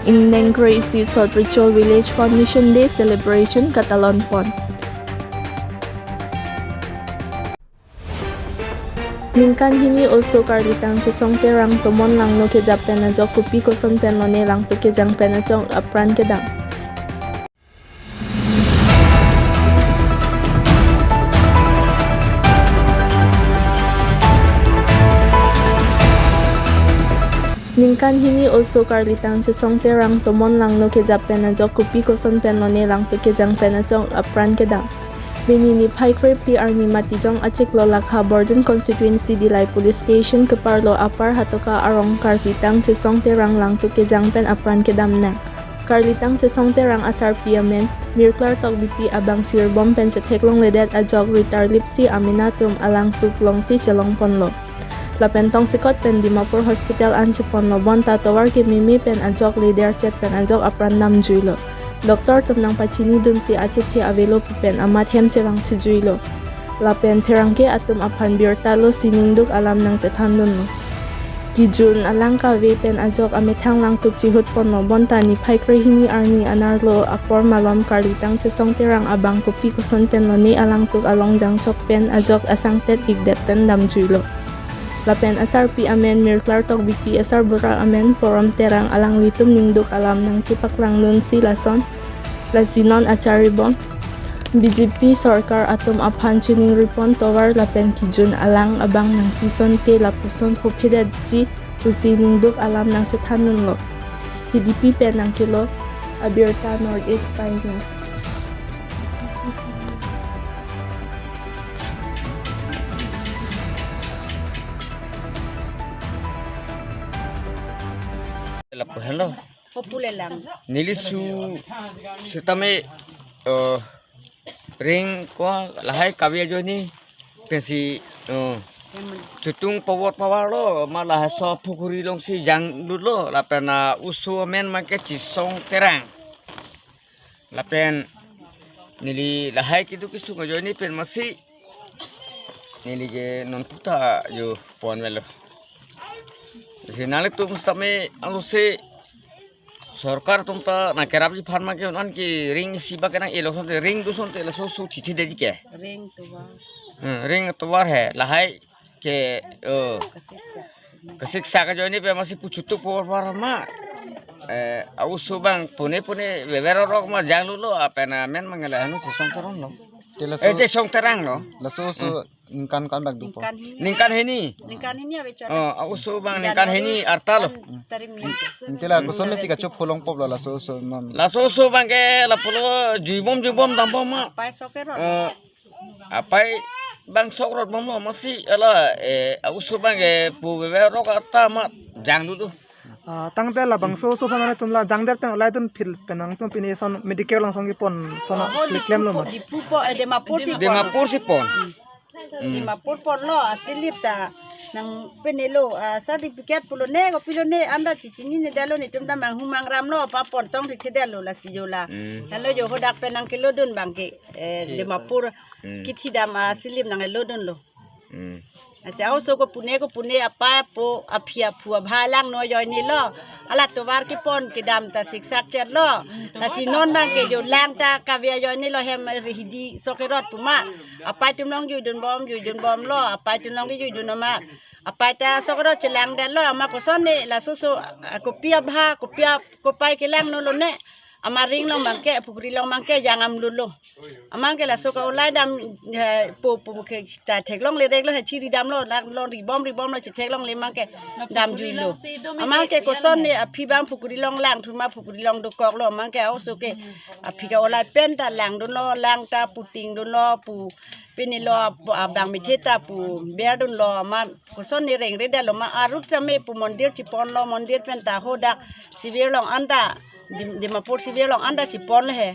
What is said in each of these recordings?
in Nengre isi South Ritual Village Foundation Day celebration Catalan pon. Ningkan hini also karlitang sesong terang tomon lang no ke japen na jok kupi koson pen no ne lang to ke jang pen na jong apran ke dang. Ningkan hini also karlitang sesong terang tomon lang no ke japen na jok kupi koson pen no ne lang to ke jang pen na jong apran ke dang. Benini Paikre Pli Arni Matijong Achik Lolakha Borjan Constituency Dilai Police Station Keparlo Apar Hatoka Arong Karlitang Sesong Terang Lang to Kejang Pen Apran Kedamna. Karlitang Sesong Terang Asar Piamen Mirklar Tok BP Abang Sirbom Pen Ceteklong Ledet Ajok Ritar Lipsi Aminatum Alang Tuklong Si Celong Ponlo. Lapentong Sikot Pen Dimapur Hospital Anci Ponlo Bon Tatawar Ke Mimi Pen Ajok Lider Cet Pen Ajok Apran Nam Juilo. Doktor tumnang pacini dun si acit hi avelo pipen amat hem cerang tujuilo. Lapen perangke atum apan biortalo siningduk alam nang cetan dun no. Gijun alangka vepen ajok ametang lang tuk cihut pon no bonta ni paikre hini arni anarlo apor malom karlitang sesong terang abang kopi kuson pen no ni alang tuk along jang chok pen ajok asang tet igdet ten dam juilo. Lapen asar pi amen mirklar tok BP asar bura amen forum terang alang litum ningduk alam nang cipak lang nun si lason lasinon acaribon BJP Sorkar atum aphan chuning ripon towar lapen kijun alang abang nang pison te lapuson kopedad ji usi ningduk alam nang sethanun lo HDP pen nang kilo Abirta Northeast Pines. Hello. Popular lang. Nilisu sitame ring ko lahai kabi ajo ni pensi cutung pawar lo malah so pukuri long si jang dulu lapena usu men make cisong terang lapen nili lahai kitu kisu ngajo ni pen masih nili ke non puta yo pon melo sinalik tu mustame anu se सरकार तुम तो ना केराप जी फार्मा के उन की रिंग सीबा के ना ये लोग सोते रिंग दूसरों ते लोग सो चिट्ठी दे जी क्या रिंग तो बार है लहाई के कसिक साका जो नहीं पे मसी पुचुतु पोर मा अब सुबह पुने वेवेरो रोक मा जांग लो apa na men mangala anu song terang lo je song terang lo laso ningkan kan bag dupo ningkan heni abe chon aku subang ningkan heni arta lo intila gusto mesi ka chop holong pop la so bang ke la pulo jubom tampom ma pai sokerot apai bang sokrot mom lo masih ala aku subang ke pu wewe rok arta ma jang dulu tang te la bang so phanane tumla jang det pen olai tun phil penang tum pini son medical lang songi pon sona claim lo ma di pupo de mapur si pon di mapur pon lo asilip ta nang penelo certificate pulo ne ko pilo ne anda cicini ne dalo ni tumda mang humang ram lo pa pon tong ri dalo la sijola dalo yo hodak penang kilo dun bangke de mapur kithi dam asilip nang lo dun lo Asal so ko pune apa po apia pua bhalang no yo ni lo ala to war ki pon ki dam ta siksak chet lo ta sinon bang ke yo lang ta ka via yo ni lo hem rihidi so ke rot puma apa tum long yu dun bom lo apa tum long yu dun ma apa ta so ke rot chelang den lo ma ko son ni la so ko pia bha ko pai ke lang no lo ne amaring long bangke pukuri long bangke jangan lulu amang ke la so ka olai dam po ke ta theklong le dek lo he chiri dam lo ribom lo theklong le mangke dam jui lo amang ke ko son ni aphi bang pukuri long lang thuma pukuri long do kok lo mangke au so ke aphi ka olai pen ta lang do lo lang ta puting do lo pu pini lo abang mi theta pu ber dun lo ma ko son ni reng re da lo ma arut ta me pu mondir chipon lo mondir pen ta hoda sivir long anda di mapur sivir long anda chipon he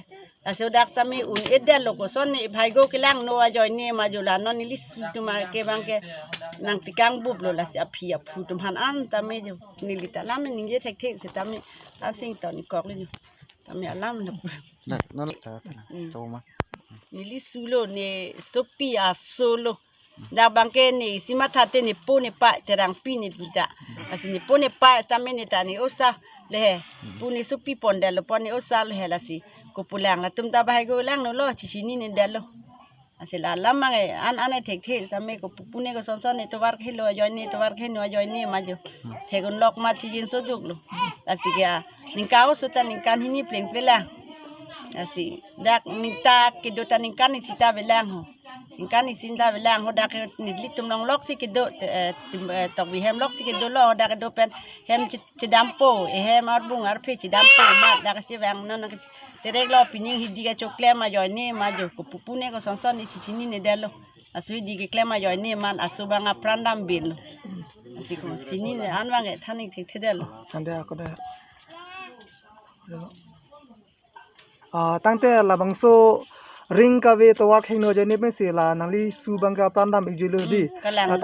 aso dak tami un edel lo ko son ni bhaigo kilang no ajoy ni majula no ni lis tuma ke bangke nang tikang bub lo la si aphi aphu tum han an tami jo ni lita lam ni nge thek thek se tami asing to ni kok le tami alam no no ta to ma ni lis sulo ni sopi asolo da bangke ni simathate ni pu ni pa terang pi ni bida asini pu ni pa tame ni tani usa le pu ni supi ponde lo poni usa le la si ko pulang la tum ta bahai go lang no lo chichini ni dalo asila lama nge an thek thek tame ko pune ko son son ni to war khilo joini to war khino joini majo thegon lok ma chijin so juglo asikia ningkao suta ningkan hini pleng pela asi dak ningta kido ta ningkan ni sita belang ho ningkan ni sinta belang ho dak ni litum long lok si kido tok bi hem lok si kido lo dak do pen hem chidampo hem arbung arpe chidampo ma dak si wang no terek lo pining hidiga chokle ma joini ma jo ko pupune ko sonson ni chichini ne dalo asui di ke klema joini man asubanga prandam bil asiko chini ne anwange thani thik thedalo ande ako da tangte la bangso ring ka ve to work hino je ne pe se la nangli su bangka prandam ijilu di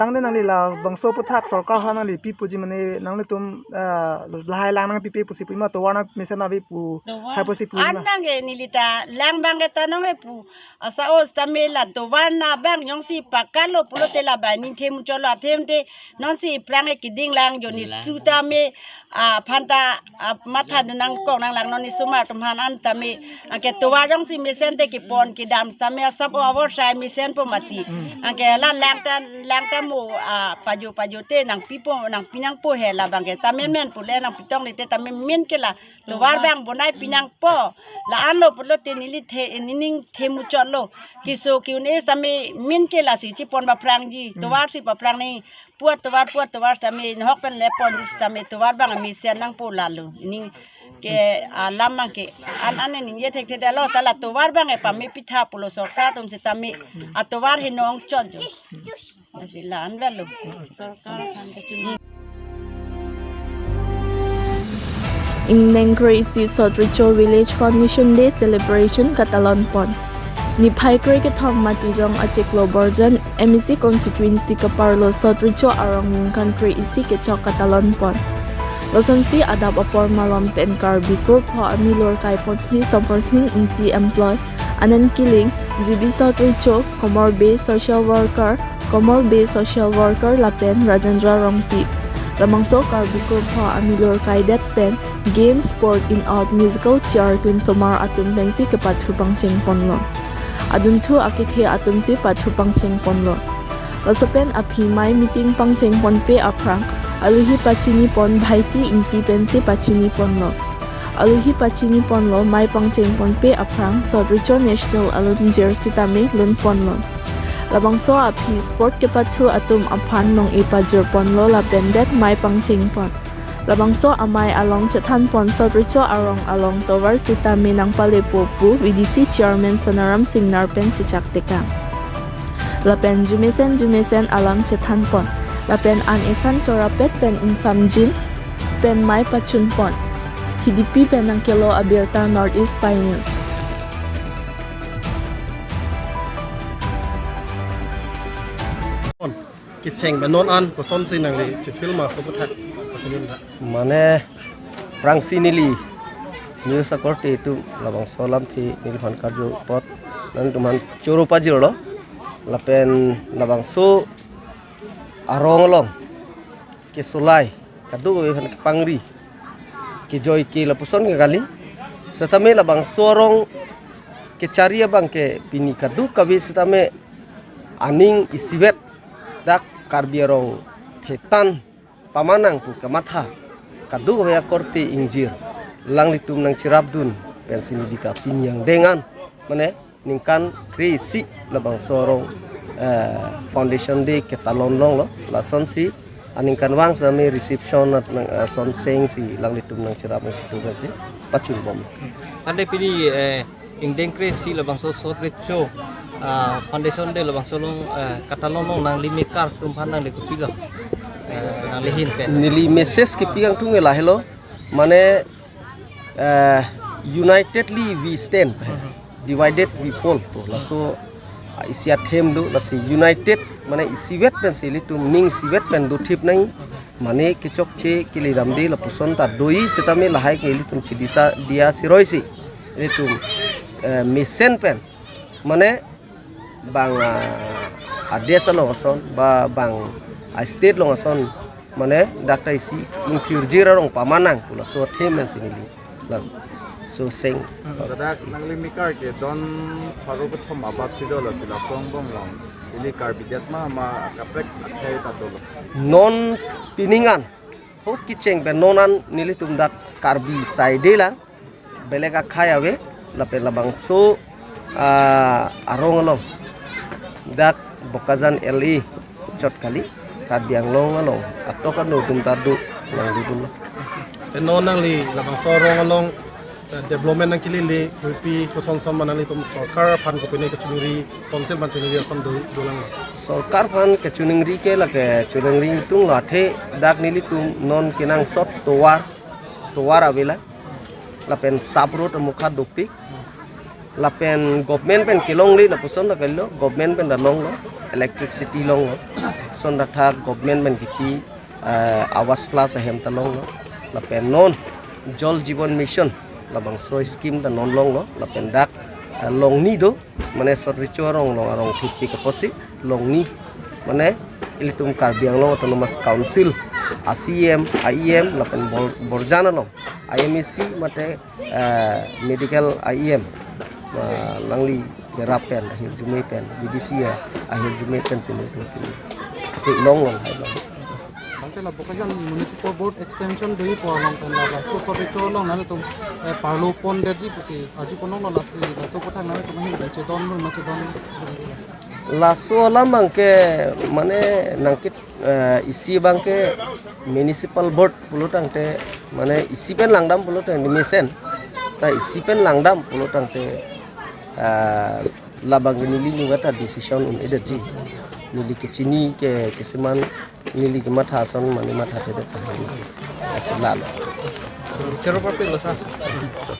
tangte nangli la bangso puthak sarkar ha nangli pi puji mane nangli tum lahai lang nang pi pi pusi pima to warna mesena vi pu hai pusi pu an bange nilita lang bange tanong pu asa os tamela to warna bang yong si pakalo pulote la bani them cholo themte non si prange kiding lang joni suta me phanta matha nang kong nang lang non ni suma tumhan an tame ake to warong si mesente ki pon ki dam tame sab over sai mesen po mati ake la lang mo paju te nang pipo nang pinang po he la bange tame men pule nang pitong ni te tame men ke la to war bang bonai pinang po la anlo pulote nili the nining themu cholo kiso kiune tame men ke la si chi pon ba prang ji to war si pa prang ni puat to war tame hok pen le pon dis tame to war bang mi sen nang po lalu ning ke lama ke an ni ye thek the lo tala to war bang e pa mi pitha pulo sarkar tum se tame to war he nong chol jo asila an velo sarkar kan ke chuni In Nengre isi Sotricho Village Foundation Day Celebration Catalan Pon. Ni Paikre ke thong matijong acheklo borjan MEC constituency ka parlo Sotricho arong ning country isi ke chok Catalan Pon. Losan si adab apor malom pen karbi group ho amilor kai potsi sompersning inti employ anan killing GB Sotricho Komor Bay social worker lapen Rajendra Rongpi. Lamangso karbi group ho amilor kai det pen game sport in out musical chair tun somar atun pensi ke pathupang chengponlo adun thu akithe atum si pathupang chengponlo losopen aphi mai meeting pang chengpon pe aprang aluhi pachini pon bhaiti inti pensi pachini ponlo aluhi pachini ponlo mai pang chengpon pe aprang Sotricho national alun jersey tame lun ponlo labangso aphi sport ke pathu atum aphan nong ipajor ponlo la pendet mai pang chengpon labangso amai along chethan pon Sotricho arong along tower sita minang palepo pu VDC chairman Sonaram Singh Narpen chichak tekang lapen jumesen alam chethan pon lapen an esan chorapet pen insamjin pen mai pachun pon hidipi penang kelo abierta Northeast Pioneers Kiceng benon an ko son sinang li ci filma so butak Mane prang sinili news akorte itu labang solam thi nilphan karjo pot nan tuman choro pajiro lo lapen labang so arong long ke sulai kadu han pangri ke joy ke lapuson ke kali setame labang sorong ke caria bang ke pini kadu kabi setame aning isiwet dak karbiarong hetan pamanang pu kamatha kadu ya korte injir lang litum nang cirabdun pensin dika pinyang dengan mane ningkan krisi labang sorong foundation day ketalon long lo la son si aningkan wang sami reception nang son seng si lang litum nang cirab nang situ kan si pacun bom ande pini ingdeng krisi labang Sotricho foundation day labang solong katalon long nang limikar tumpan nang lekupilo nili message ke pigang tungela hello mane unitedly we stand divided we fall to laso isia them do lasi united mane isiwet pen selitum ning siwet pen do thip nai mane kechok che kili ramde lapuson ta doi setame lahai ke litum chidisa dia siroisi litum mesen pen mane bang adesa long ason ba bang state long ason mane dakta isi lungthirjira rong pamanang pula so themen sinili la so sing dadak nangli mikar ke don pharu prothom abat chidol asila songbom long ili karbidat ma kaprek athai tatolo non piningan ho kicheng be nonan nili tumdak karbi side la belega khayawe lape labang so arong long dak bokazan li chot kali kadyang long along atau kan tum tadu lang dudun non nang li labang sorong along development nang kilili kupi kuson son manang li tum sarkar pan ko pine kachunuri konsel ban chunuri son dulang sarkar pan kachunuri ke lake chunuri tung lathe dak nili tum non kinang sot towar avela lapen sabrot mukha dopik lapen government pen kilong li na puson na kallo government pen dalong lo electricity long lo son datha government pen kiti awas plus ahem talong lo lapen non jol jiban mission labang so scheme da non long lo lapen dak long ni do mane sot ricorong lo arong thipi kaposi long ni mane ilitum karbiang lo autonomous council ACM IEM lapen borjana lo IMEC mate medical IEM langli kerapen akhir Jumai pen BDC ya akhir Jumai pen sini tu long hai long Angke la Bokazan municipal board extension doi po long pen la so so beto long na tum parlo pon de ji pusi aji ponong lo nasi la so kota na tum hin se don lo na se don la so lamang ke mane nangkit isi bangke municipal board pulutang te mane isi pen langdam pulutang di mesen ta isi pen langdam pulutang te labang nili ngata decision energy nili kecini ke keseman nili ke matha son mane matha te ta asila Cerita apa